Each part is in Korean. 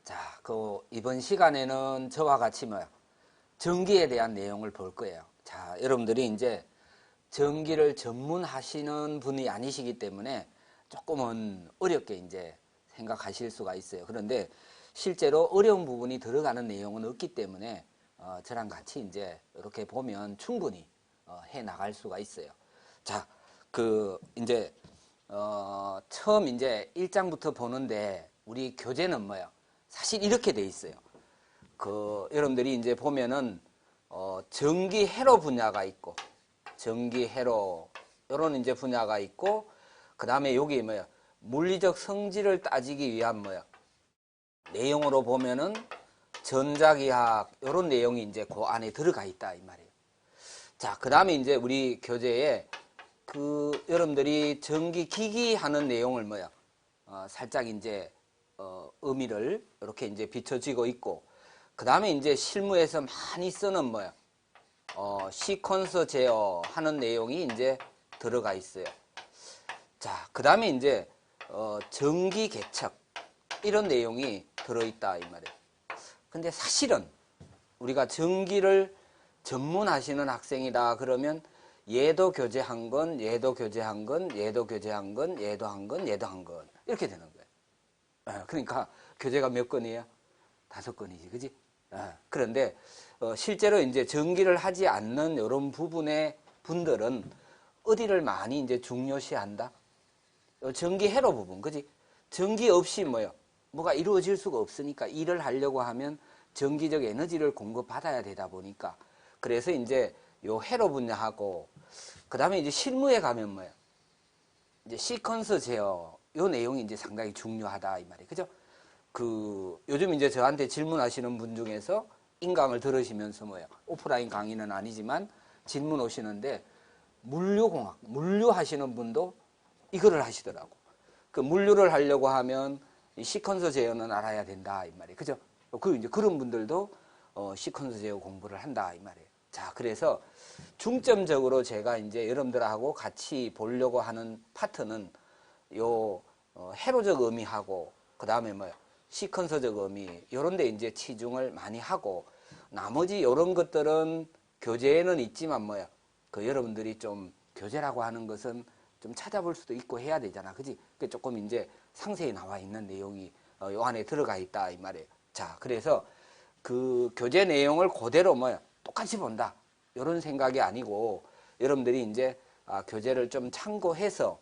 자, 이번 시간에는 저와 같이 전기에 대한 내용을 볼 거예요. 자, 여러분들이 이제 전기를 전문하시는 분이 아니시기 때문에 조금은 어렵게 이제 생각하실 수가 있어요. 그런데 실제로 어려운 부분이 들어가는 내용은 없기 때문에 저랑 같이 이제 이렇게 보면 충분히 해 나갈 수가 있어요. 자, 이제 처음 이제 1장부터 보는데 우리 교재는 뭐예요? 사실 이렇게 돼 있어요. 여러분들이 이제 보면은 전기 회로 분야가 있고 전기 회로 이런 이제 분야가 있고 그다음에 여기 뭐야? 물리적 성질을 따지기 위한 뭐야? 내용으로 보면은 전자기학 이런 내용이 이제 그 안에 들어가 있다 이 말이에요. 자, 그다음에 이제 우리 교재에 여러분들이 전기기기 하는 내용을 뭐야? 살짝 이제 의미를 이렇게 이제 비춰지고 있고, 그 다음에 이제 실무에서 많이 쓰는 뭐야? 시퀀서 제어 하는 내용이 이제 들어가 있어요. 자, 그 다음에 이제 전기 개척 이런 내용이 들어있다 이 말이에요. 근데 사실은 우리가 전기를 전문하시는 학생이다 그러면 얘도 교재한 건, 얘도 교재한 건, 얘도 교재한 건, 얘도 한 건, 얘도 한 건 이렇게 되는 거예요. 그러니까 교재가 몇 건이에요? 5건이지, 그지? 그런데 실제로 이제 전기를 하지 않는 이런 부분의 분들은 어디를 많이 이제 중요시한다? 전기 회로 부분, 그지? 전기 없이 뭐가 이루어질 수가 없으니까 일을 하려고 하면 전기적 에너지를 공급받아야 되다 보니까 그래서 이제 요 회로 분야하고 그 다음에 이제 실무에 가면 이제 시퀀서 제어 요 내용이 이제 상당히 중요하다 이 말이에요. 그죠? 요즘 이제 저한테 질문하시는 분 중에서 인강을 들으시면서 오프라인 강의는 아니지만 질문 오시는데 물류공학, 물류 하시는 분도 이거를 하시더라고. 물류를 하려고 하면 이 시퀀서 제어는 알아야 된다 이 말이에요. 그죠? 이제 그런 분들도 시퀀서 제어 공부를 한다 이 말이에요. 자, 그래서 중점적으로 제가 이제 여러분들하고 같이 보려고 하는 파트는 요 회로적 의미하고 그 다음에 시퀀서적 의미 요런 데 이제 치중을 많이 하고 나머지 요런 것들은 교재에는 있지만 여러분들이 좀 교재라고 하는 것은 좀 찾아볼 수도 있고 해야 되잖아. 그지? 조금 이제 상세히 나와 있는 내용이 요 안에 들어가 있다 이 말이에요. 자, 그래서 교재 내용을 그대로 똑같이 본다. 요런 생각이 아니고 여러분들이 이제 교재를 좀 참고해서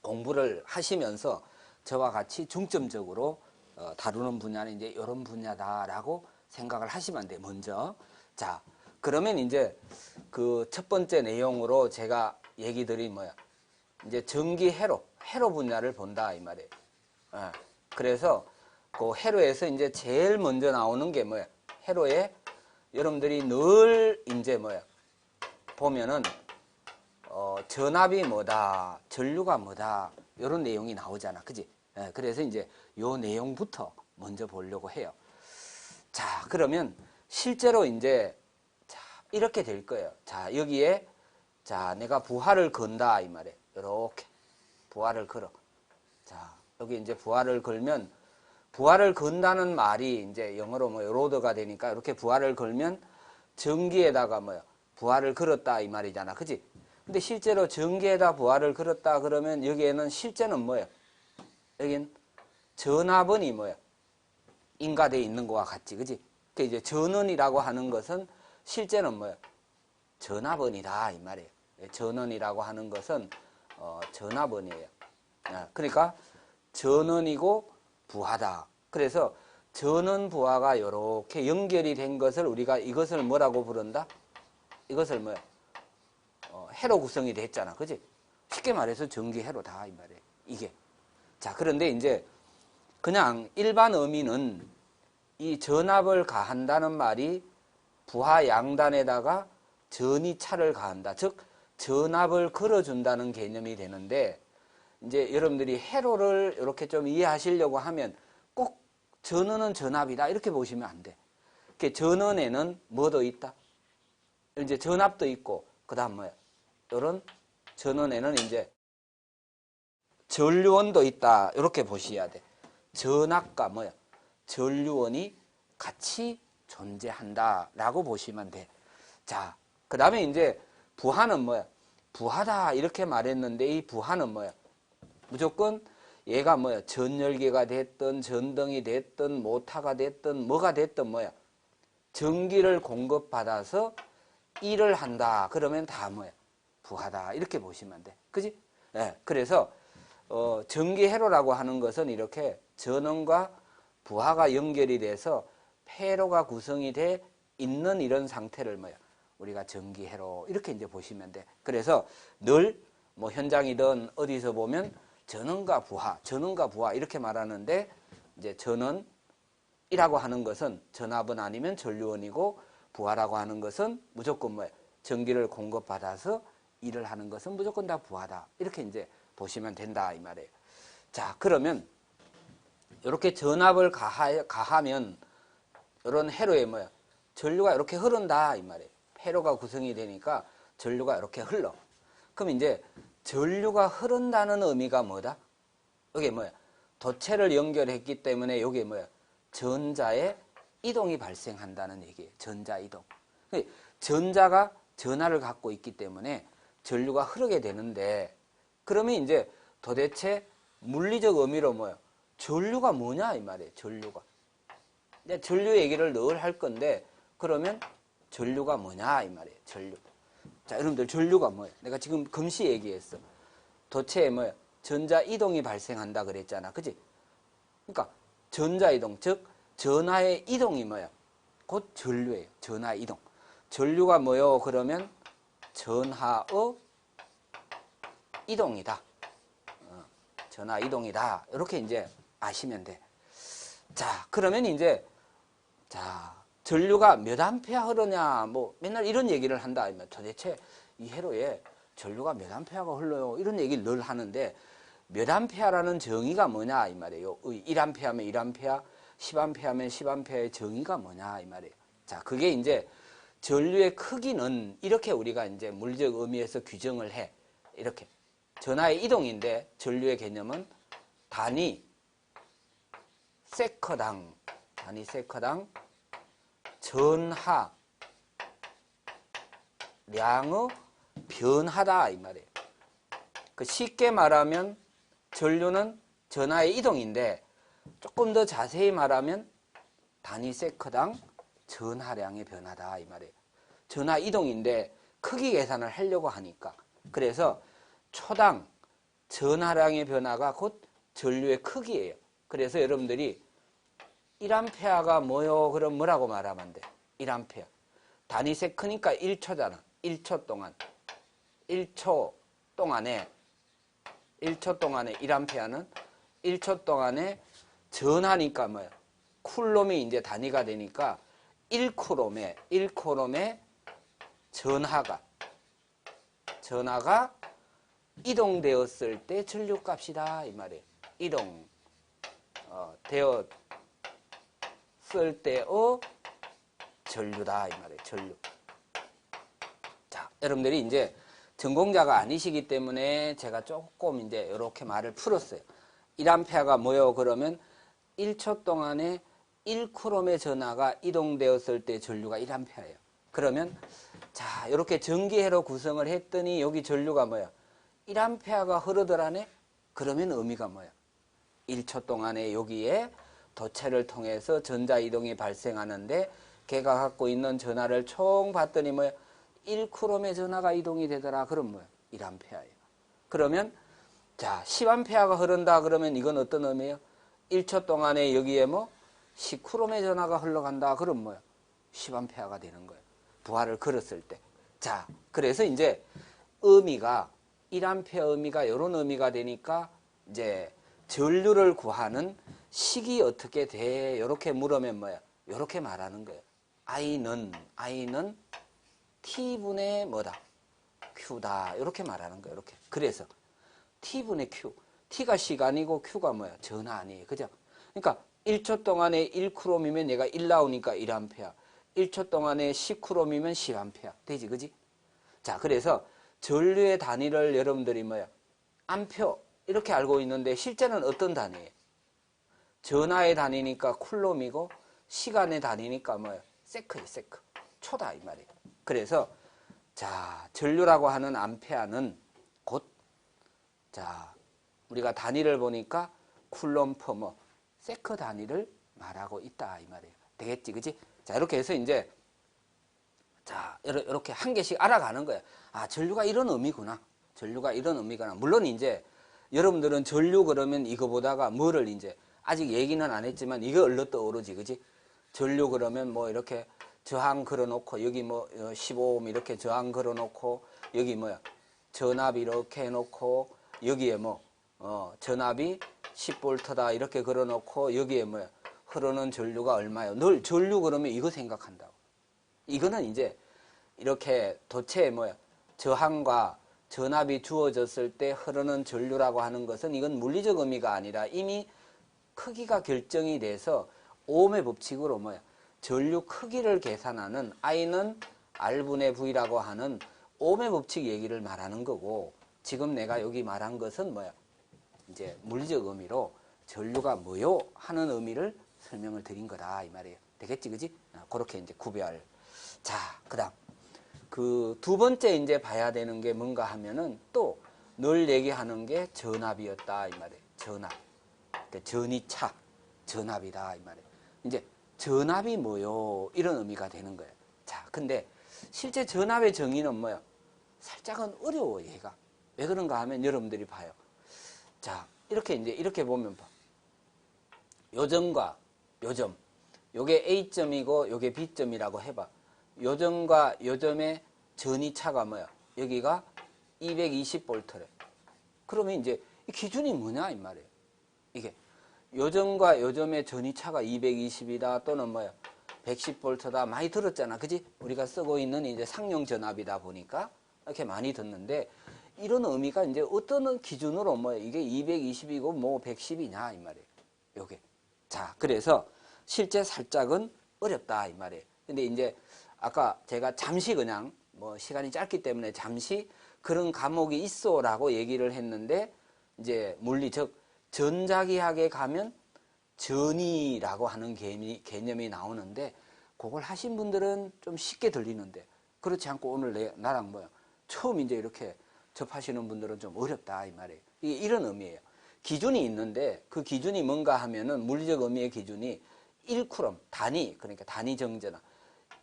공부를 하시면서 저와 같이 중점적으로 다루는 분야는 이제 이런 분야다라고 생각을 하시면 돼. 먼저. 자, 그러면 이제 첫 번째 내용으로 제가 얘기 드린 이제 전기 회로 분야를 본다 이 말이에요. 그래서 그 회로에서 이제 제일 먼저 나오는 게 회로에 여러분들이 늘 이제 보면은 전압이 뭐다, 전류가 뭐다, 이런 내용이 나오잖아. 그지? 그래서 이제 요 내용부터 먼저 보려고 해요. 자, 그러면 실제로 이제, 이렇게 될 거예요. 자, 여기에, 내가 부하를 건다, 이 말이에요. 이렇게. 부하를 걸어. 자, 여기 이제 부하를 걸면, 부하를 건다는 말이 이제 영어로 로드가 되니까 이렇게 부하를 걸면 전기에다가 부하를 걸었다, 이 말이잖아. 그지? 근데 실제로 전기에다 부하를 걸었다 그러면 여기에는 실제는 여긴 전압원이 인가되어 있는 것과 같지, 그지? 그러니까 이제 전원이라고 하는 것은 실제는 전압원이다 이 말이에요. 전원이라고 하는 것은 전압원이에요. 그러니까 전원이고 부하다. 그래서 전원 부하가 이렇게 연결이 된 것을 우리가 이것을 뭐라고 부른다? 이것을 회로 구성이 됐잖아. 그지? 쉽게 말해서 전기 회로다 이 말이에요. 이게. 자, 그런데 이제 그냥 일반 의미는 이 전압을 가한다는 말이 부하 양단에다가 전이차를 가한다. 즉 전압을 걸어준다는 개념이 되는데 이제 여러분들이 회로를 이렇게 좀 이해하시려고 하면 꼭 전원은 전압이다 이렇게 보시면 안 돼. 전원에는 뭐도 있다? 이제 전압도 있고 그다음 이런 전원에는 이제 전류원도 있다. 이렇게 보셔야 돼. 전압과 전류원이 같이 존재한다라고 보시면 돼. 자, 그 다음에 이제 부하는 뭐야? 부하다 이렇게 말했는데 이 부하는 뭐야? 무조건 얘가 뭐야? 전열계가 됐든 전등이 됐든 모타가 됐든 뭐가 됐든 뭐야? 전기를 공급받아서 일을 한다. 그러면 다 뭐야? 부하다. 이렇게 보시면 돼. 그지? 예. 그래서 전기회로라고 하는 것은 이렇게 전원과 부하가 연결이 돼서 회로가 구성이 돼 있는 이런 상태를 뭐야? 우리가 전기회로 이렇게 이제 보시면 돼. 그래서 늘 뭐 현장이든 어디서 보면 전원과 부하 이렇게 말하는데 이제 전원이라고 하는 것은 전압은 아니면 전류원이고 부하라고 하는 것은 무조건 뭐야? 전기를 공급받아서 일을 하는 것은 무조건 다 부하다. 이렇게 이제 보시면 된다 이 말이에요. 자, 그러면 이렇게 전압을 가하면 이런 회로에 뭐야? 전류가 이렇게 흐른다 이 말이에요. 회로가 구성이 되니까 전류가 이렇게 흘러. 그럼 이제 전류가 흐른다는 의미가 뭐다? 이게 뭐야? 도체를 연결했기 때문에 이게 뭐야? 전자의 이동이 발생한다는 얘기예요. 전자 이동. 전자가 전하를 갖고 있기 때문에 전류가 흐르게 되는데 그러면 이제 도대체 물리적 의미로 뭐야? 전류가 뭐냐 이 말이에요. 전류가. 이제 전류 얘기를 늘 할 건데 그러면 전류가 뭐냐 이 말이에요. 전류. 자, 여러분들 전류가 뭐예요? 내가 지금 금시 얘기했어. 도체에 뭐야? 전자 이동이 발생한다 그랬잖아. 그지? 그러니까 전자 이동, 즉 전하의 이동이 뭐야? 곧 전류예요. 전하 이동. 전류가 뭐요? 그러면 전하의 이동이다. 전하 이동이다. 이렇게 이제 아시면 돼. 자, 그러면 이제 전류가 몇 암페어 흐르냐, 뭐 맨날 이런 얘기를 한다. 도대체 이 회로에 전류가 몇 암페어가 흘러요? 이런 얘기를 늘 하는데 몇 암페어라는 정의가 뭐냐 이 말이에요. 1암페어면 1암페어, 10암페어면 10암페어의 정의가 뭐냐 이 말이에요. 자, 그게 이제 전류의 크기는 이렇게 우리가 이제 물리적 의미에서 규정을 해. 이렇게 전하의 이동인데 전류의 개념은 단위 세커당 전하량의 변하다 이 말이에요. 그 쉽게 말하면 전류는 전하의 이동인데 조금 더 자세히 말하면 단위 세커당 전하량의 변하다 이 말이에요. 전하 이동인데 크기 계산을 하려고 하니까 그래서 초당 전하량의 변화가 곧 전류의 크기예요. 그래서 여러분들이 1암페어가 뭐요? 그럼 뭐라고 말하면 돼? 1암페어. 단위 세크니까 1초잖아. 1초 동안. 1초 동안에 1암페어는 1초 동안에 전하니까 뭐야? 쿨롬이 이제 단위가 되니까 1쿨롬에 전하가 이동되었을 때 전류값이다 이 말이에요. 이동 되었을 때의 전류다 이 말이에요. 전류. 자, 여러분들이 이제 전공자가 아니시기 때문에 제가 조금 이제 이렇게 말을 풀었어요. 1암페어가 뭐요? 그러면 1초 동안에 1쿨롬의 전하가 이동되었을 때 전류가 1암페어예요. 그러면 자, 이렇게 전기회로 구성을 했더니 여기 전류가 뭐야? 1암페어가 흐르더라네? 그러면 의미가 뭐야? 1초 동안에 여기에 도체를 통해서 전자이동이 발생하는데 걔가 갖고 있는 전하를 총 봤더니 뭐야? 1쿨롬의 전하가 이동이 되더라. 그럼 뭐야? 1암페어예요. 그러면 자, 10암페어가 흐른다 그러면 이건 어떤 의미예요? 1초 동안에 여기에 뭐 10쿨롬의 전하가 흘러간다. 그럼 뭐야? 10암페어가 되는 거예요. 부하를 걸었을 때. 자, 그래서 이제 의미가 1암페어 의미가 이런 의미가 되니까 이제 전류를 구하는 식이 어떻게 돼? 이렇게 물으면 뭐야? 이렇게 말하는 거예요. I는 T분의 뭐다? Q다. 이렇게 말하는 거예요. 이렇게. 그래서 T분의 Q. T가 시간이고 Q가 뭐야? 전하 아니에요. 그죠? 그러니까 1초 동안에 1쿨롬이면 얘가 1 나오니까 1암페어. 1초 동안에 10쿨롬이면 10암페어. 되지, 그지? 자, 그래서 전류의 단위를 여러분들이 뭐야? 암페어. 이렇게 알고 있는데 실제는 어떤 단위예요? 전하의 단위니까 쿨롬이고 시간의 단위니까 뭐예요? 세크예요, 세크. 초다 이 말이에요. 그래서 자, 전류라고 하는 암페어는 곧 자, 우리가 단위를 보니까 쿨롬 퍼머 세크 단위를 말하고 있다 이 말이에요. 되겠지, 그지? 자, 이렇게 해서 이제 자, 이렇게 한 개씩 알아가는 거예요. 아, 전류가 이런 의미구나. 전류가 이런 의미구나. 물론 이제 여러분들은 전류 그러면 이거 보다가 뭐를 이제 아직 얘기는 안 했지만 이거 얼른 떠오르지, 그지? 전류 그러면 뭐 이렇게 저항 걸어놓고 여기 뭐 15옴 이렇게 저항 걸어놓고 여기 뭐야 전압 이렇게 해놓고 여기에 뭐 전압이 10V다 이렇게 걸어놓고 여기에 뭐야 흐르는 전류가 얼마요? 늘 전류 그러면 이거 생각한다고. 이거는 이제 이렇게 도체 뭐야 저항과 전압이 주어졌을 때 흐르는 전류라고 하는 것은 이건 물리적 의미가 아니라 이미 크기가 결정이 돼서 오음의 법칙으로 뭐야 전류 크기를 계산하는 I는 R분의 V라고 하는 오음의 법칙 얘기를 말하는 거고 지금 내가 여기 말한 것은 뭐야 이제 물리적 의미로 전류가 뭐요 하는 의미를 설명을 드린 거다 이 말이에요. 되겠지, 그지? 그렇게 이제 구별. 자, 그다음 그 두 번째 이제 봐야 되는 게 뭔가 하면은 또 늘 얘기하는 게 전압이었다 이 말이에요. 전압. 그러니까 전이차 전압이다 이 말이에요. 이제 전압이 뭐요 이런 의미가 되는 거예요. 자, 근데 실제 전압의 정의는 뭐야? 살짝은 어려워 얘가. 왜 그런가 하면 여러분들이 봐요. 자, 이렇게 이제 이렇게 보면 봐. 요점과 요점. 요게 A점이고 요게 B점이라고 해봐. 요점과 요점의 전이차가 뭐야? 여기가 220V래. 그러면 이제 이 기준이 뭐냐 이 말이에요. 이게 요점과 요점의 전이차가 220이다 또는 뭐야 110V다 많이 들었잖아, 그지? 우리가 쓰고 있는 이제 상용 전압이다 보니까 이렇게 많이 듣는데 이런 의미가 이제 어떤 기준으로 뭐야 이게 220이고 뭐 110이냐 이 말이에요. 요게 자 그래서 실제 살짝은 어렵다 이 말이에요. 근데 이제 아까 제가 잠시 그냥 뭐 시간이 짧기 때문에 잠시 그런 과목이 있어라고 얘기를 했는데 이제 물리 즉 전자기학에 가면 전이라고 하는 개념이 나오는데 그걸 하신 분들은 좀 쉽게 들리는데 그렇지 않고 오늘 나랑 뭐야 처음 이제 이렇게 접하시는 분들은 좀 어렵다 이 말이에요. 이게 이런 의미예요. 기준이 있는데 그 기준이 뭔가 하면은 물리적 의미의 기준이 1쿠롬 단위 그러니까 단위 정전압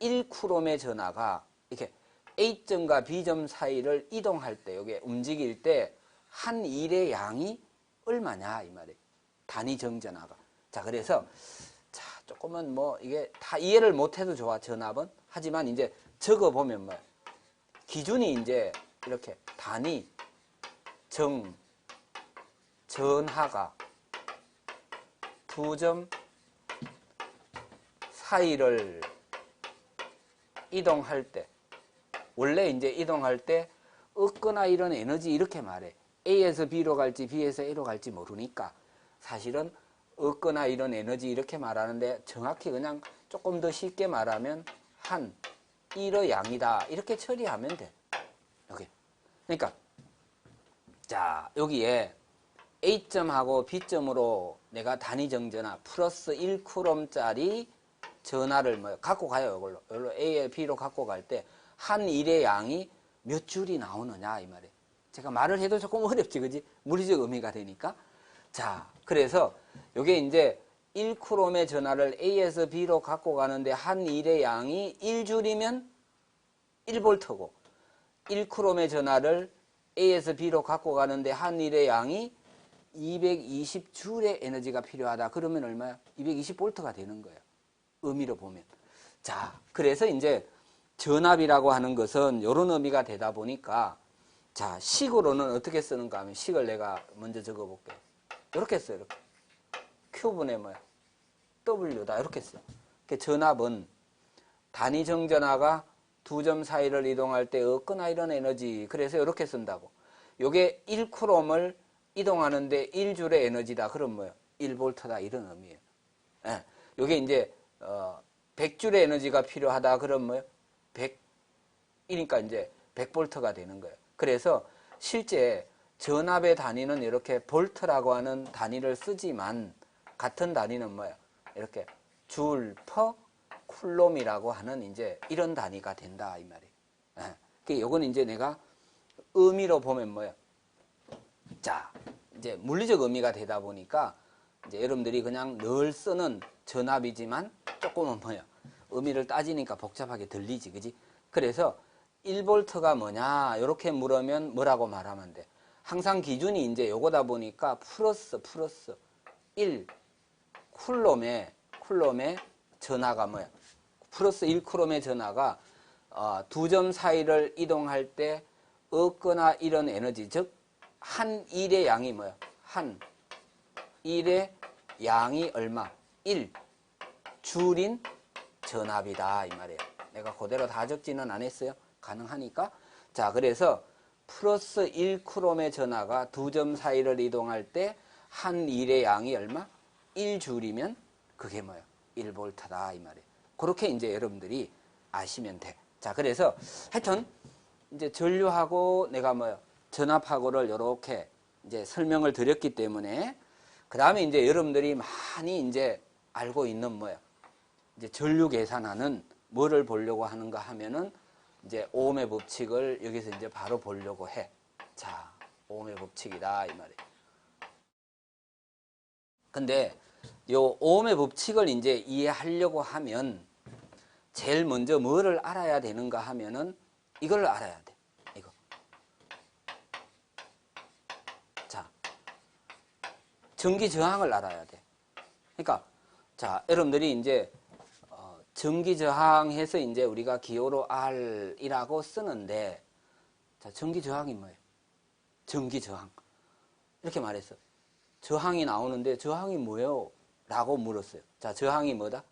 1쿠롬의 전하가 이렇게 A점과 B점 사이를 이동할 때 여기 움직일 때 한 일의 양이 얼마냐 이 말이에요. 단위 정전하가. 자 그래서 자 조금은 뭐 이게 다 이해를 못해도 좋아 전압은. 하지만 이제 적어 보면 뭐 기준이 이제 이렇게 단위 전하가 두 점 사이를 이동할 때 원래 이제 이동할 때 없거나 이런 에너지 이렇게 말해. A에서 B로 갈지 B에서 A로 갈지 모르니까 사실은 없거나 이런 에너지 이렇게 말하는데 정확히 그냥 조금 더 쉽게 말하면 한 1의 양이다 이렇게 처리하면 돼. 여기. 그러니까 자 여기에 A점하고 B점으로 내가 단위 정전압 플러스 1쿠롬짜리 전하를 뭐 갖고 가요. 이걸로 A에 B로 갖고 갈 때 한 일의 양이 몇 줄이 나오느냐 이 말이에요. 제가 말을 해도 조금 어렵지, 그지? 물리적 의미가 되니까. 자, 그래서 이게 이제 1쿠롬의 전하를 A에서 B로 갖고 가는데 한 일의 양이 1줄이면 1V고 1쿠롬의 전하를 A에서 B로 갖고 가는데 한 일의 양이 220줄의 에너지가 필요하다. 그러면 얼마야? 220V가 되는 거예요. 의미로 보면. 자, 그래서 이제 전압이라고 하는 것은 이런 의미가 되다 보니까 자, 식으로는 어떻게 쓰는가 하면 식을 내가 먼저 적어 볼게요. 이렇게 써요. 이렇게. Q분의 뭐야? W다. 이렇게 써. 전압은 단위 정전하가 두 점 사이를 이동할 때 없거나 이런 에너지. 그래서 이렇게 쓴다고. 요게 1쿠롬을 이동하는데 1줄의 에너지다. 그럼 뭐야? 1V다. 이런 의미예요. 예. 요게 이제 100줄의 에너지가 필요하다. 그럼 뭐야? 100이니까 이제 100V가 되는 거예요. 그래서 실제 전압의 단위는 이렇게 볼트라고 하는 단위를 쓰지만 같은 단위는 뭐야? 이렇게 줄 퍼 쿨롬이라고 하는 이제 이런 단위가 된다 이 말이에요. 그 요건 이제 내가 의미로 보면 뭐야? 자, 이제 물리적 의미가 되다 보니까 이제 여러분들이 그냥 늘 쓰는 전압이지만 조금은 뭐야? 의미를 따지니까 복잡하게 들리지, 그지? 그래서 1볼트가 뭐냐? 이렇게 물으면 뭐라고 말하면 돼? 항상 기준이 이제 요거다 보니까 플러스 1 쿨롬의 전하가 뭐야? 플러스 1 쿨롬의 전하가 두 점 사이를 이동할 때 얻거나 이런 에너지, 즉 한 일의 양이 뭐야? 한 일의 양이 얼마? 1 줄인 전압이다 이 말이에요. 내가 그대로 다 적지는 안 했어요. 가능하니까. 자, 그래서 플러스 1 쿨롬의 전하가 두 점 사이를 이동할 때 한 일의 양이 얼마? 1줄이면 그게 뭐야? 1볼트다 이 말이에요. 그렇게 이제 여러분들이 아시면 돼. 자, 그래서 하여튼 이제 전류하고 내가 뭐야? 전압하고를 이렇게 이제 설명을 드렸기 때문에 그 다음에 이제 여러분들이 많이 이제 알고 있는 뭐야? 이제 전류 계산하는 뭐를 보려고 하는가 하면은 이제 오음의 법칙을 여기서 이제 바로 보려고 해. 자, 오음의 법칙이다 이 말이에요. 근데 요 오음의 법칙을 이제 이해하려고 하면 제일 먼저 뭐를 알아야 되는가 하면은 이걸 알아야 돼. 이거. 자, 전기 저항을 알아야 돼. 그러니까 자, 여러분들이 이제 전기 저항해서 이제 우리가 기호로 R이라고 쓰는데 자, 전기 저항이 뭐예요? 전기 저항. 이렇게 말했어. 저항이 나오는데 저항이 뭐예요? 라고 물었어요. 자, 저항이 뭐다?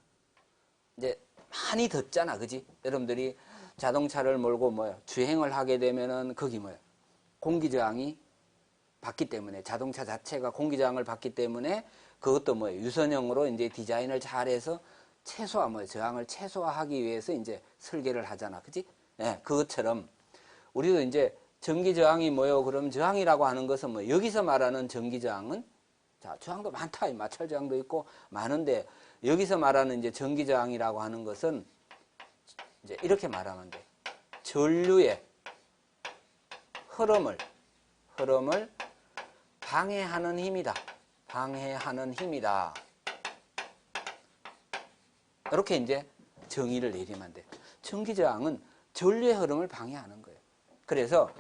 이제 많이 듣잖아, 그지? 여러분들이 자동차를 몰고 뭐야? 주행을 하게 되면은 거기 뭐야? 공기 저항이 받기 때문에 자동차 자체가 공기 저항을 받기 때문에 그것도 뭐예요? 유선형으로 이제 디자인을 잘해서 최소화 뭐예요? 저항을 최소화하기 위해서 이제 설계를 하잖아, 그지? 예, 그것처럼 우리도 이제 전기 저항이 뭐예요? 그럼 저항이라고 하는 것은 뭐 여기서 말하는 전기 저항은 자, 저항도 많다. 마찰 저항도 있고 많은데 여기서 말하는 이제 전기 저항이라고 하는 것은 이제 이렇게 말하면 돼. 전류의 흐름을 방해하는 힘이다. 방해하는 힘이다. 이렇게 이제 정의를 내리면 돼. 전기 저항은 전류의 흐름을 방해하는 거예요. 그래서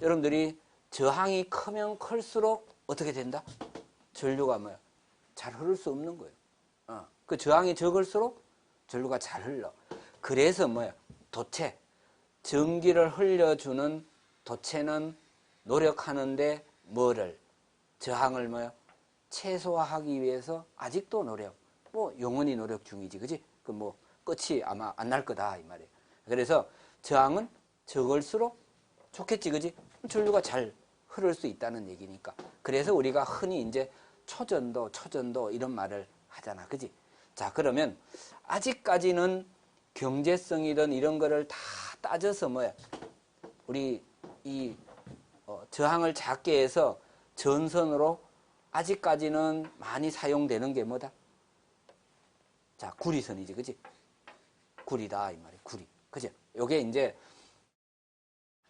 여러분들이 저항이 크면 클수록 어떻게 된다? 전류가 뭐야? 잘 흐를 수 없는 거예요. 그 저항이 적을수록 전류가 잘 흘러. 그래서 뭐야? 도체. 전기를 흘려주는 도체는 노력하는데 뭐를? 저항을 뭐야? 최소화하기 위해서 아직도 노력. 뭐 영원히 노력 중이지, 그지? 그 뭐 끝이 아마 안 날 거다 이 말이에요. 그래서 저항은 적을수록 좋겠지, 그지? 전류가 잘 흐를 수 있다는 얘기니까. 그래서 우리가 흔히 이제 초전도 이런 말을 하잖아, 그지? 자, 그러면 아직까지는 경제성이든 이런 거를 다 따져서 뭐야? 우리 이 저항을 작게 해서 전선으로 아직까지는 많이 사용되는 게 뭐다? 자, 구리선이지, 그지? 구리다 이 말이야, 구리, 그지? 요게 이제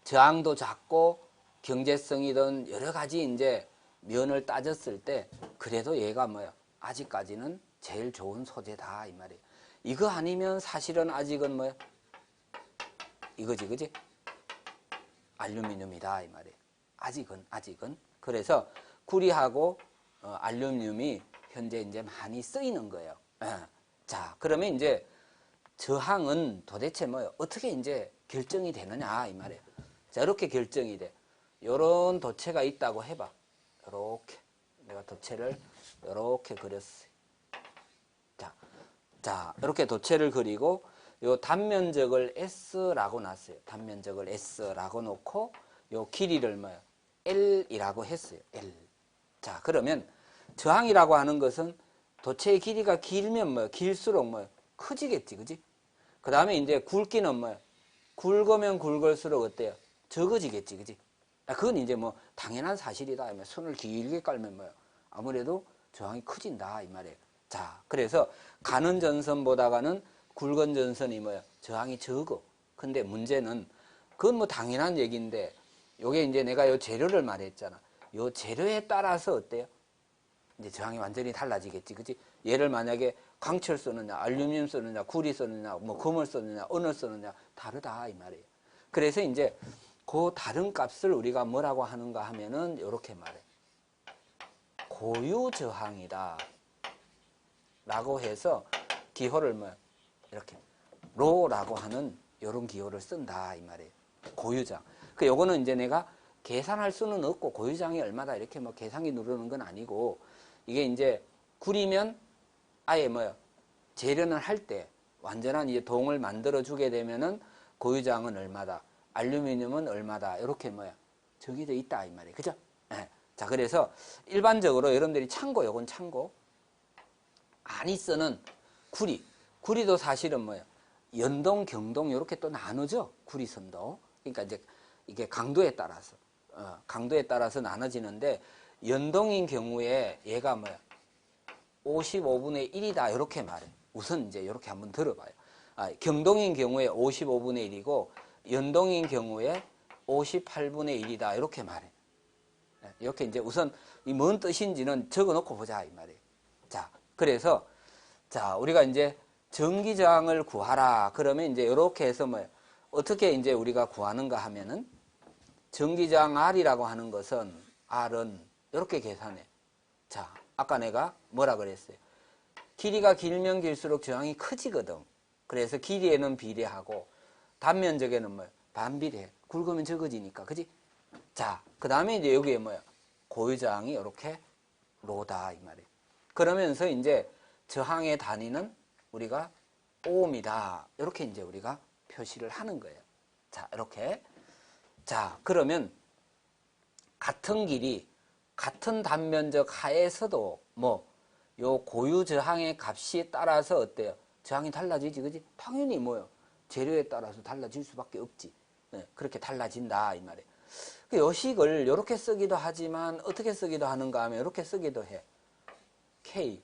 저항도 작고 경제성이든 여러 가지 이제 면을 따졌을 때 그래도 얘가 뭐야? 아직까지는 제일 좋은 소재다 이 말이에요. 이거 아니면 사실은 아직은 뭐야? 이거지, 그지? 알루미늄이다 이 말이에요. 아직은. 그래서 구리하고 알루미늄이 현재 이제 많이 쓰이는 거예요. 자, 그러면 이제 저항은 도대체 뭐예요? 어떻게 이제 결정이 되느냐 이 말이에요. 자, 이렇게 결정이 돼. 요런 도체가 있다고 해봐. 이렇게 내가 도체를 이렇게 그렸어요. 자, 이렇게 도체를 그리고 요 단면적을 S라고 놨어요. 단면적을 S라고 놓고 요 길이를 뭐야? L이라고 했어요. L. 자, 그러면 저항이라고 하는 것은 도체의 길이가 길면 뭐야? 길수록 뭐야? 커지겠지, 그지? 그 다음에 이제 굵기는 뭐야? 굵으면 굵을수록 어때요? 적어지겠지, 그지? 그건 이제 뭐 당연한 사실이다. 손을 길게 깔면 뭐야? 아무래도 저항이 커진다 이 말이에요. 자, 그래서 가는 전선보다가는 굵은 전선이 뭐야? 저항이 적어. 근데 문제는 그건 뭐 당연한 얘기인데 요게 이제 내가 요 재료를 말했잖아. 요 재료에 따라서 어때요? 이제 저항이 완전히 달라지겠지. 그치? 얘를 만약에 강철 쓰느냐, 알루미늄 쓰느냐, 구리 쓰느냐, 뭐 금을 쓰느냐, 은을 쓰느냐 다르다 이 말이에요. 그래서 이제 그 다른 값을 우리가 뭐라고 하는가 하면은 요렇게 말해. 고유 저항이다. 라고 해서 기호를 뭐 이렇게 로라고 하는 요런 기호를 쓴다 이 말이에요. 고유저항. 그 요거는 이제 내가 계산할 수는 없고 고유저항이 얼마다 이렇게 뭐 계산기 누르는 건 아니고 이게 이제 구리면 아예 뭐요 재련을 할 때 완전한 이제 동을 만들어 주게 되면은 고유저항은 얼마다, 알루미늄은 얼마다 이렇게 뭐야 정해져 있다 이 말이에요. 그죠? 네. 자, 그래서 일반적으로 여러분들이 참고 요건 참고 많이 쓰는 구리도 사실은 뭐예요? 연동, 경동 이렇게 또 나누죠. 구리선도. 그러니까 이제 이게 강도에 따라서 나눠지는데 연동인 경우에 얘가 뭐야? 55분의 1이다 이렇게 말해. 우선 이제 이렇게 한번 들어봐요. 경동인 경우에 55분의 1이고 연동인 경우에 58분의 1이다 이렇게 말해. 이렇게 이제 우선 이 뭔 뜻인지는 적어놓고 보자 이 말이에요. 자, 그래서 자 우리가 이제 전기저항을 구하라 그러면 이제 이렇게 해서 뭐 어떻게 이제 우리가 구하는가 하면은 전기저항 R이라고 하는 것은 R은 이렇게 계산해. 자, 아까 내가 뭐라 그랬어요? 길이가 길면 길수록 저항이 커지거든. 그래서 길이에는 비례하고 단면적에는 뭐 반비례해. 굵으면 적어지니까, 그지? 자, 그 다음에 이제 여기에 뭐야? 고유저항이 이렇게 로다 이 말이에요. 그러면서 이제 저항의 단위는 우리가 오음이다. 이렇게 이제 우리가 표시를 하는 거예요. 자, 이렇게. 자, 그러면 같은 길이, 같은 단면적 하에서도 뭐, 요 고유 저항의 값이 따라서 어때요? 저항이 달라지지, 그지? 당연히 뭐요? 재료에 따라서 달라질 수밖에 없지. 네, 그렇게 달라진다, 이 말이에요. 그 요식을 이렇게 쓰기도 하지만 어떻게 쓰기도 하는가 하면 이렇게 쓰기도 해. K,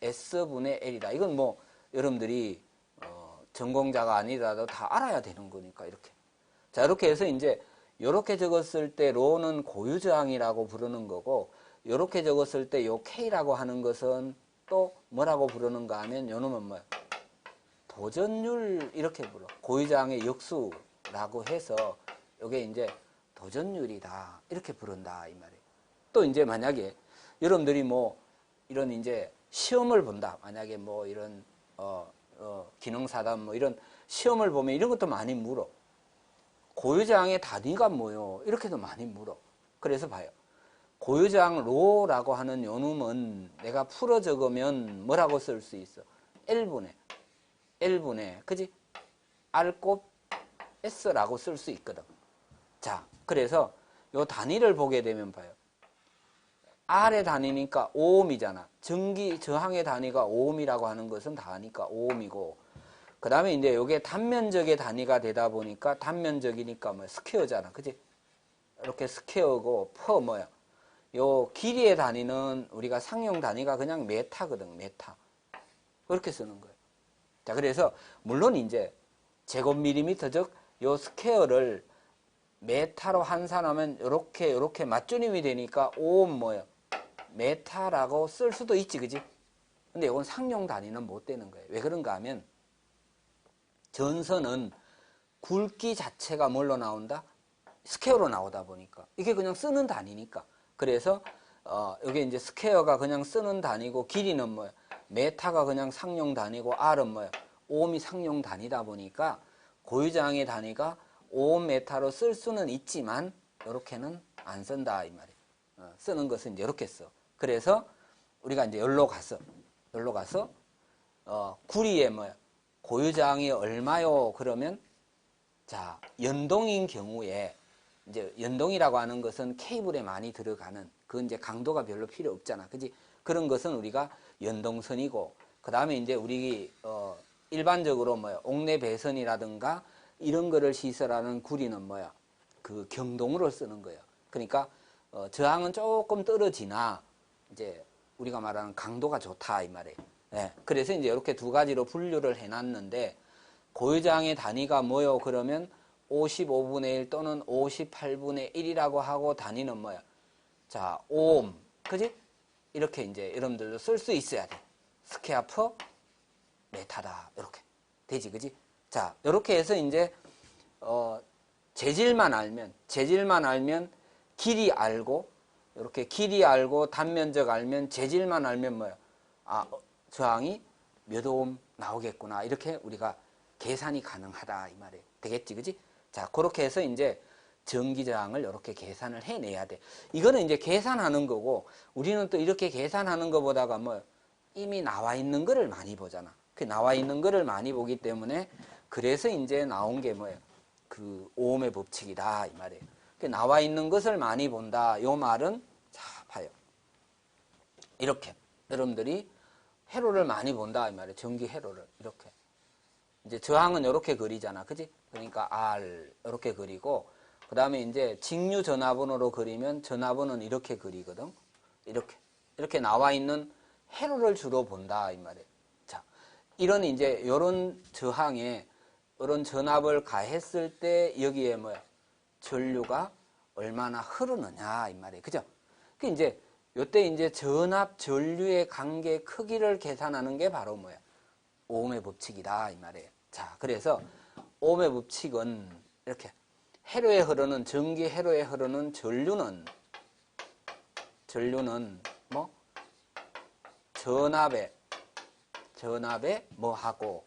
S분의 L이다. 이건 뭐, 여러분들이, 전공자가 아니더라도 다 알아야 되는 거니까, 이렇게. 자, 이렇게 해서 이제, 이렇게 적었을 때, 로는 고유저항이라고 부르는 거고, 이렇게 적었을 때, 요 K라고 하는 것은 또 뭐라고 부르는가 하면, 요 놈은 뭐야? 도전율, 이렇게 불러. 고유저항의 역수라고 해서, 요게 이제 도전율이다. 이렇게 부른다. 이 말이에요. 또 이제 만약에, 여러분들이 뭐, 이런 이제 시험을 본다. 만약에 뭐 이런, 기능사단 뭐 이런 시험을 보면 이런 것도 많이 물어. 고유저항의 단위가 뭐요? 이렇게도 많이 물어. 그래서 봐요. 고유저항 로라고 하는 요 놈은 내가 풀어 적으면 뭐라고 쓸 수 있어? L분의, 그지? R 곱 S라고 쓸 수 있거든. 자, 그래서 요 단위를 보게 되면 봐요. R의 단위니까 오음이잖아. 저항의 단위가 오음이라고 하는 것은 다 아니까 오음이고, 그 다음에 이제 요게 단면적의 단위가 되다 보니까 단면적이니까 뭐 스퀘어잖아. 그지? 이렇게 스퀘어고, 퍼 뭐야? 요 길이의 단위는 우리가 상용 단위가 그냥 메타거든, 메타. 그렇게 쓰는 거예요. 자, 그래서 물론 이제 제곱밀리미터즉 요 스퀘어를 메타로 환산하면 요렇게 맞주님이 되니까 오음 뭐예요? 메타라고 쓸 수도 있지, 그지? 근데 이건 상용 단위는 못 되는 거예요. 왜 그런가 하면 전선은 굵기 자체가 뭘로 나온다? 스퀘어로 나오다 보니까 이게 그냥 쓰는 단위니까. 그래서 이게 이제 스퀘어가 그냥 쓰는 단위고 길이는 뭐야? 메타가 그냥 상용 단위고 R은 뭐야? 오음이 상용 단위다 보니까 고유저항의 단위가 오음 메타로 쓸 수는 있지만 이렇게는 안 쓴다 이 말이에요. 쓰는 것은 이제 이렇게 써. 그래서 우리가 이제 열로 가서 구리에 뭐야? 고유저항이 얼마요? 그러면 자, 연동인 경우에 이제 연동이라고 하는 것은 케이블에 많이 들어가는 그 이제 강도가 별로 필요 없잖아. 그지? 그런 것은 우리가 연동선이고 그다음에 이제 우리 일반적으로 뭐야? 옥내 배선이라든가 이런 거를 시설하는 구리는 뭐야? 그 경동으로 쓰는 거예요. 그러니까 저항은 조금 떨어지나 이제 우리가 말하는 강도가 좋다 이 말이에요. 예, 그래서 이제 이렇게 두 가지로 분류를 해놨는데 고유장의 단위가 뭐요? 그러면 55분의 1 또는 58분의 1이라고 하고 단위는 뭐야? 자, 오hm, 그지? 이렇게 이제 여러분들도 쓸 수 있어야 돼. 스퀘어 퍼 메타다 이렇게 되지, 그지? 자, 이렇게 해서 이제 재질만 알면 길이 알고 이렇게 길이 알고 단면적 알면 재질만 알면 뭐야? 아, 저항이 몇 오hm 나오겠구나. 이렇게 우리가 계산이 가능하다 이 말이에요. 되겠지, 그지? 자, 그렇게 해서 이제 전기 저항을 이렇게 계산을 해내야 돼. 이거는 이제 계산하는 거고 우리는 또 이렇게 계산하는 것보다가 뭐 이미 나와 있는 거를 많이 보잖아. 그 나와 있는 거를 많이 보기 때문에 그래서 이제 나온 게 뭐예요? 그 오음의 법칙이다 이 말이에요. 그 나와 있는 것을 많이 본다. 요 말은 자 봐요. 이렇게 여러분들이 회로를 많이 본다 이 말이에요. 전기 회로를 이렇게. 이제 저항은 이렇게 그리잖아, 그지? 그러니까 R 이렇게 그리고 그 다음에 이제 직류 전화번호로 그리면 전화번호는 이렇게 그리거든. 이렇게 나와 있는 회로를 주로 본다 이 말이에요. 자, 이런 이제 이런 저항에 이런 전압을 가했을 때 여기에 뭐야? 전류가 얼마나 흐르느냐 이 말이에요. 그죠? 그 이제 요때 이제 전압 전류의 관계 크기를 계산하는 게 바로 뭐야? 오음의 법칙이다 이 말이에요. 자, 그래서 오음의 법칙은 이렇게 회로에 흐르는 전기 회로에 흐르는 전류는 뭐 전압에 뭐하고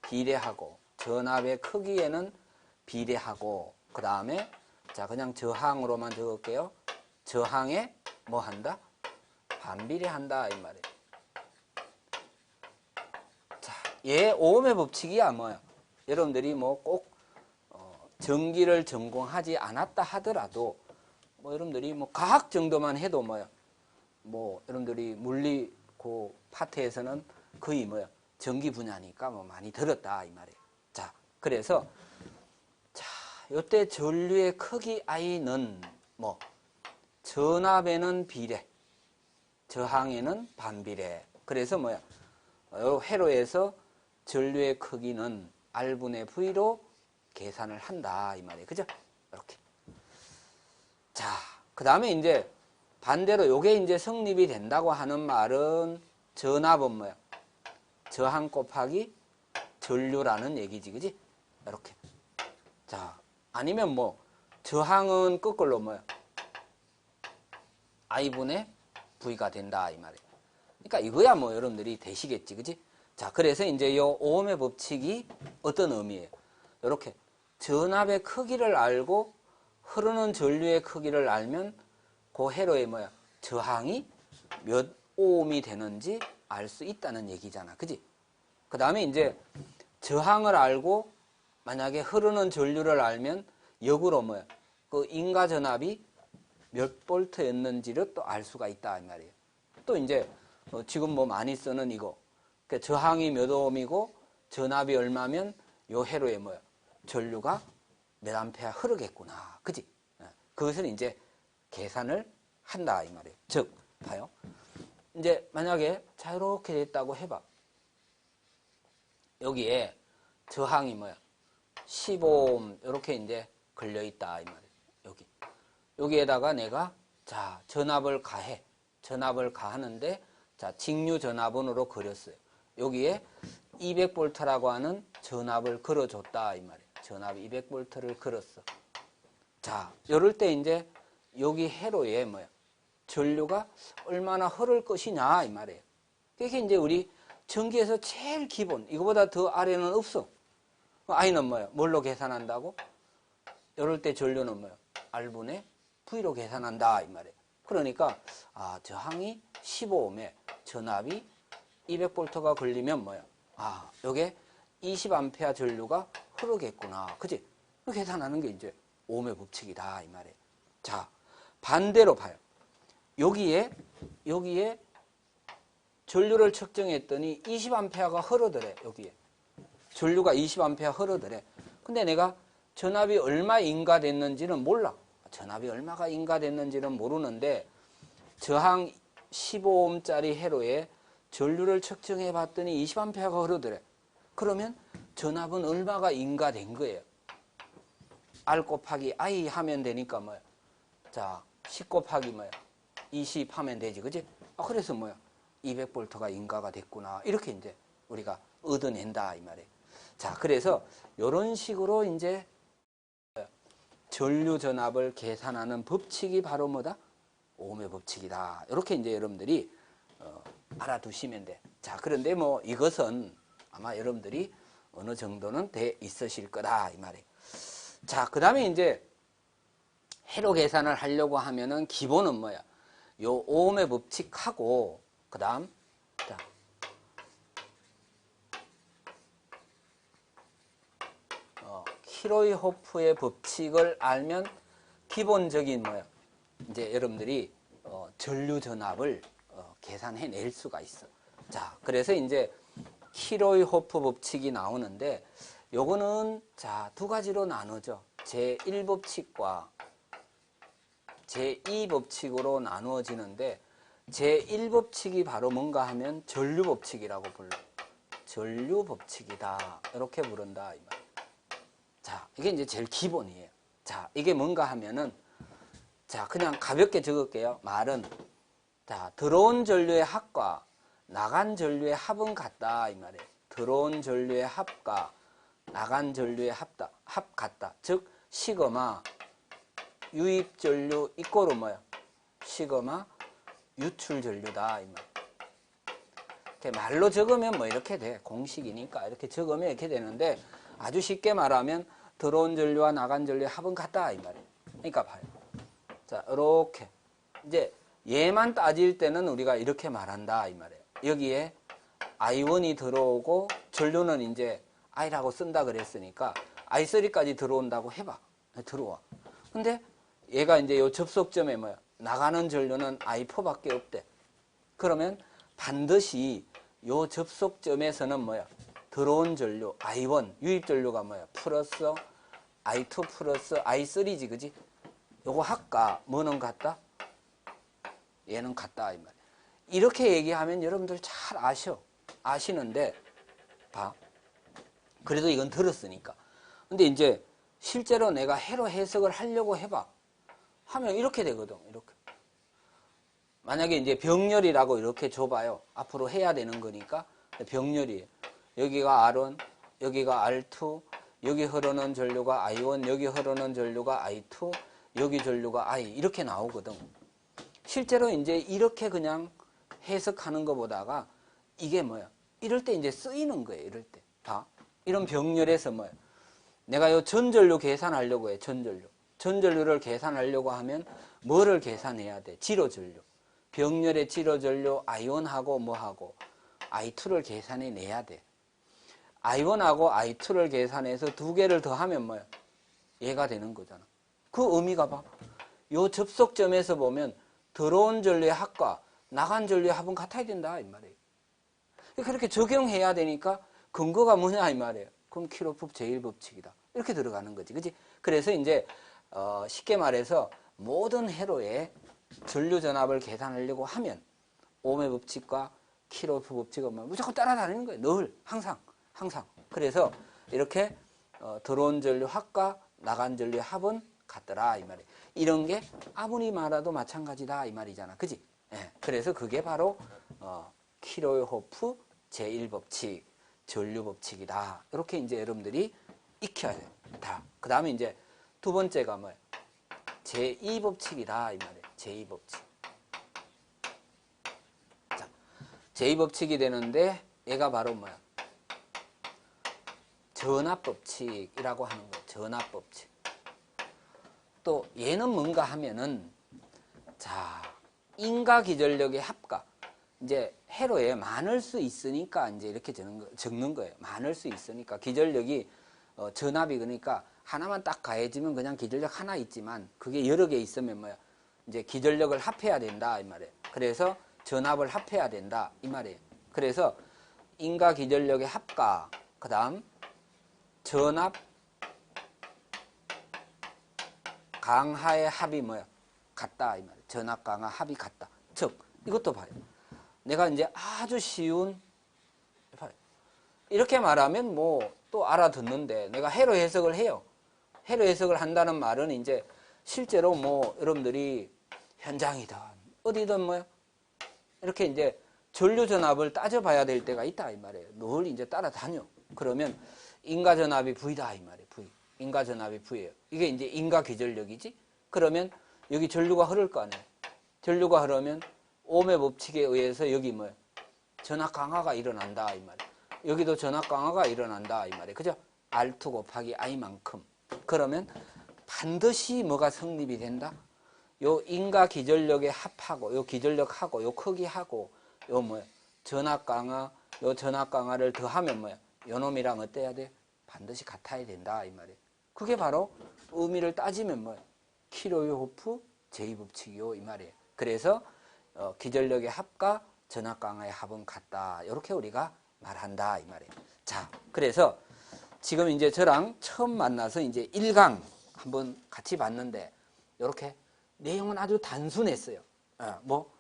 비례하고 전압의 크기에는 비례하고 그 다음에 자 그냥 저항으로만 적을게요. 저항에 뭐 한다? 반비례한다 이 말이에요. 자, 얘 오음의 법칙이야 뭐야? 여러분들이 뭐 꼭 전기를 전공하지 않았다 하더라도 뭐 여러분들이 뭐 과학 정도만 해도 뭐야? 뭐 여러분들이 물리 그 파트에서는 거의 뭐야? 전기 분야니까 뭐 많이 들었다 이 말이에요. 자, 그래서 자, 요때 전류의 크기 I는 뭐 전압에는 비례, 저항에는 반비례. 그래서 뭐야? 요 회로에서 전류의 크기는 R분의 V로 계산을 한다 이 말이에요. 그죠? 이렇게. 자, 그 다음에 이제 반대로 요게 이제 성립이 된다고 하는 말은 전압은 뭐야? 저항 곱하기 전류라는 얘기지, 그지? 이렇게. 자, 아니면 뭐 저항은 거꾸로 뭐야? I분의 V가 된다 이 말이에요. 그러니까 이거야 뭐 여러분들이 되시겠지, 그지? 자, 그래서 이제 요 오음의 법칙이 어떤 의미예요? 이렇게 전압의 크기를 알고 흐르는 전류의 크기를 알면 그 회로의 뭐야? 저항이 몇 오음이 되는지 알 수 있다는 얘기잖아. 그지? 그 다음에 이제 저항을 알고 만약에 흐르는 전류를 알면 역으로 뭐야? 그 인가 전압이 몇 볼트였는지를 또 알 수가 있다 이 말이에요. 또 이제 지금 뭐 많이 쓰는 이거. 그러니까 저항이 몇 오음이고 전압이 얼마면 요 회로에 뭐야? 전류가 몇 암페어 흐르겠구나. 그지? 그것을 이제 계산을 한다 이 말이에요. 즉, 봐요. 이제 만약에 자 이렇게 됐다고 해봐. 여기에 저항이 뭐야? 15옴 이렇게 이제 걸려 있다 이 말이에요. 여기에다가 내가 자 전압을 가해. 전압을 가하는데 자 직류 전압원으로 그렸어요. 여기에 200볼트라고 하는 전압을 걸어줬다 이 말이에요. 전압 200볼트를 걸었어. 자, 이럴 때 이제 여기 회로에 뭐야? 전류가 얼마나 흐를 것이냐 이 말이에요. 그게 이제 우리 전기에서 제일 기본, 이거보다 더 아래는 없어. I는 뭐야? 뭘로 계산한다고? 이럴 때 전류는 뭐야? R분의 V로 계산한다 이 말이에요. 그러니까 아, 저항이 15옴에 전압이 200볼트가 걸리면 뭐야? 아, 요게 20A 전류가 흐르겠구나. 그지? 계산하는 게 이제 오음의 법칙이다 이 말이에요. 자, 반대로 봐요. 여기에 전류를 측정했더니 20A가 흐르더래. 여기에 전류가 20A 흐르더래. 근데 내가 전압이 얼마 인가됐는지는 몰라. 전압이 얼마가 인가됐는지는 모르는데 저항 15옴짜리 회로에 전류를 측정해 봤더니 20A가 흐르더래. 그러면 전압은 얼마가 인가된 거예요? R 곱하기 I 하면 되니까 뭐야? 자, 10 곱하기 뭐야? 20 하면 되지, 그지? 그래서 뭐야? 200V가 인가가 됐구나. 이렇게 이제 우리가 얻어낸다, 이 말이에요. 자, 그래서 이런 식으로 이제 전류 전압을 계산하는 법칙이 바로 뭐다? 오음의 법칙이다. 이렇게 이제 여러분들이 알아두시면 돼. 자, 그런데 뭐 이것은 아마 여러분들이 어느 정도는 돼 있으실 거다, 이 말이에요. 자, 그 다음에 이제 회로 계산을 하려고 하면은 기본은 뭐야? 요 오음의 법칙하고, 그 다음, 자, 키로이호프의 법칙을 알면 기본적인 뭐야? 이제 여러분들이 전류 전압을 계산해낼 수가 있어. 자, 그래서 이제 키로이호프 법칙이 나오는데 요거는 자, 두 가지로 나누죠. 제1법칙과 제2법칙으로 나누어지는데 제1법칙이 바로 뭔가 하면 전류법칙이라고 불러. 전류법칙이다. 이렇게 부른다, 이 말. 자, 이게 이제 제일 기본이에요. 자, 이게 뭔가 하면은 자, 그냥 가볍게 적을게요. 말은 자, 들어온 전류의 합과 나간 전류의 합은 같다, 이 말이에요. 들어온 전류의 합과 나간 전류의 합 같다. 즉 시그마 유입 전류 이꼬르 뭐야? 시그마 유출 전류다, 이 말. 이렇게 말로 적으면 뭐 이렇게 돼. 공식이니까 이렇게 적으면 이렇게 되는데 아주 쉽게 말하면 들어온 전류와 나간 전류의 합은 같다, 이 말이에요. 그러니까 봐요. 자, 이렇게 이제 얘만 따질 때는 우리가 이렇게 말한다, 이 말이에요. 여기에 I1이 들어오고 전류는 이제 I라고 쓴다 그랬으니까 I3까지 들어온다고 해봐. 들어와. 근데 얘가 이제 요 접속점에 뭐야? 나가는 전류는 I4밖에 없대. 그러면 반드시 요 접속점에서는 뭐야? 들어온 전류 I1 유입 전류가 뭐야? 플러스 I2 플러스 I3지, 그지? 요거 합과 뭐는 같다? 얘는 같다, 이 말이야. 이렇게 얘기하면 여러분들 잘 아시는데 봐. 그래도 이건 들었으니까. 근데 이제 실제로 내가 회로 해석을 하려고 해봐. 하면 이렇게 되거든. 이렇게. 만약에 이제 병렬이라고 이렇게 줘봐요. 앞으로 해야 되는 거니까 병렬이에요. 여기가 R1, 여기가 R2, 여기 흐르는 전류가 I1, 여기 흐르는 전류가 I2, 여기 전류가 I 이렇게 나오거든. 실제로 이제 이렇게 그냥 해석하는 것보다가 이게 뭐야? 이럴 때 이제 쓰이는 거예요. 이럴 때. 봐. 이런 병렬에서 뭐야? 내가 요 전전류 계산하려고 해. 전전류. 전전류를 계산하려고 하면 뭐를 계산해야 돼? 지로전류. 병렬의 지로전류 I1하고 뭐하고 I2를 계산해 내야 돼. I1하고 I2를 계산해서 두 개를 더하면 뭐야? 얘가 되는 거잖아. 그 의미가 봐. 요 접속점에서 보면 들어온 전류의 합과 나간 전류의 합은 같아야 된다, 이 말이에요. 그렇게 적용해야 되니까 근거가 뭐냐, 이 말이에요. 그럼 키로프 제1법칙이다. 이렇게 들어가는 거지, 그지? 그래서 이제 쉽게 말해서 모든 회로에 전류 전압을 계산하려고 하면 오음의 법칙과 키로프 법칙은 무조건 따라다니는 거예요. 늘 항상. 그래서 이렇게 들어온 전류 합과 나간 전류의 합은 같더라, 이 말이에요. 이런 게 아무리 말아도 마찬가지다, 이 말이잖아, 그지? 예, 그래서 그게 바로 키로호프 제1법칙, 전류법칙이다. 이렇게 이제 여러분들이 익혀야 돼. 다. 그 다음에 이제 두 번째가 뭐예요? 제2법칙이다, 이 말이에요. 제2법칙. 자, 제2법칙이 되는데 얘가 바로 뭐야? 전압법칙이라고 하는 거예요. 전압법칙. 또 얘는 뭔가 하면은 자, 인과 기전력의 합과 이제 회로에 많을 수 있으니까 이제 이렇게 적는 거예요. 많을 수 있으니까 기전력이 전압이 그러니까 하나만 딱 가해지면 그냥 기전력 하나 있지만 그게 여러 개 있으면 뭐야? 이제 기전력을 합해야 된다, 이 말이에요. 그래서 전압을 합해야 된다, 이 말이에요. 그래서 인과 기전력의 합과 그다음 전압 강하의 합이 뭐야? 같다, 이 말이에요. 전압 강하 합이 같다. 즉 이것도 봐요. 내가 이제 아주 쉬운 봐요. 이렇게 말하면 뭐 또 알아듣는데 내가 해로 해석을 해요. 해로 해석을 한다는 말은 이제 실제로 뭐 여러분들이 현장이든 어디든 뭐야 이렇게 이제 전류전압을 따져봐야 될 때가 있다 이 말이에요. 늘 이제 따라다녀. 그러면 인가전압이 V다 이 말이에요. V. 인가전압이 V예요. 이게 이제 인가기전력이지. 그러면 여기 전류가 흐를 거 아니에요. 전류가 흐르면 ohm의 법칙에 의해서 여기 뭐야 전압 강화가 일어난다 이 말이에요. 여기도 전압 강화가 일어난다 이 말이에요. 그죠? R2 곱하기 I만큼. 그러면 반드시 뭐가 성립이 된다? 요 인가 기전력의 합하고 요 기전력하고 요 크기하고 요 뭐야 전압 강화 요 전압 강화를 더하면 뭐야 요 놈이랑 어때야 돼? 반드시 같아야 된다 이 말이에요. 그게 바로 의미를 따지면 뭐야 키로요호프 제2법칙이요 이 말이에요. 그래서 기전력의 합과 전압 강화의 합은 같다. 이렇게 우리가 말한다 이 말이에요. 자, 그래서 지금 이제 저랑 처음 만나서 이제 1강 한번 같이 봤는데 이렇게 내용은 아주 단순했어요. 뭐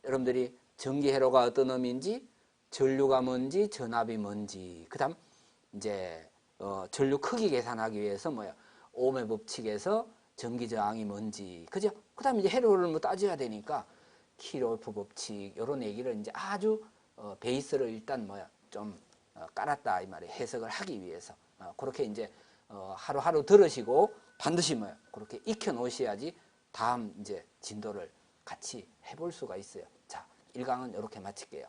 여러분들이 전기회로가 어떤 의미인지, 전류가 뭔지, 전압이 뭔지, 그다음 이제 전류 크기 계산하기 위해서 뭐야 ohm의 법칙에서 전기 저항이 뭔지, 그죠? 그다음 이제 회로를 뭐 따져야 되니까 키로프 법칙 이런 얘기를 이제 아주 베이스를 일단 뭐야 좀 깔았다 이 말이에요. 해석을 하기 위해서 그렇게 이제 하루하루 들으시고 반드시 뭐야 그렇게 익혀 놓으셔야지 다음 이제 진도를 같이 해볼 수가 있어요. 자, 1강은 이렇게 마칠게요.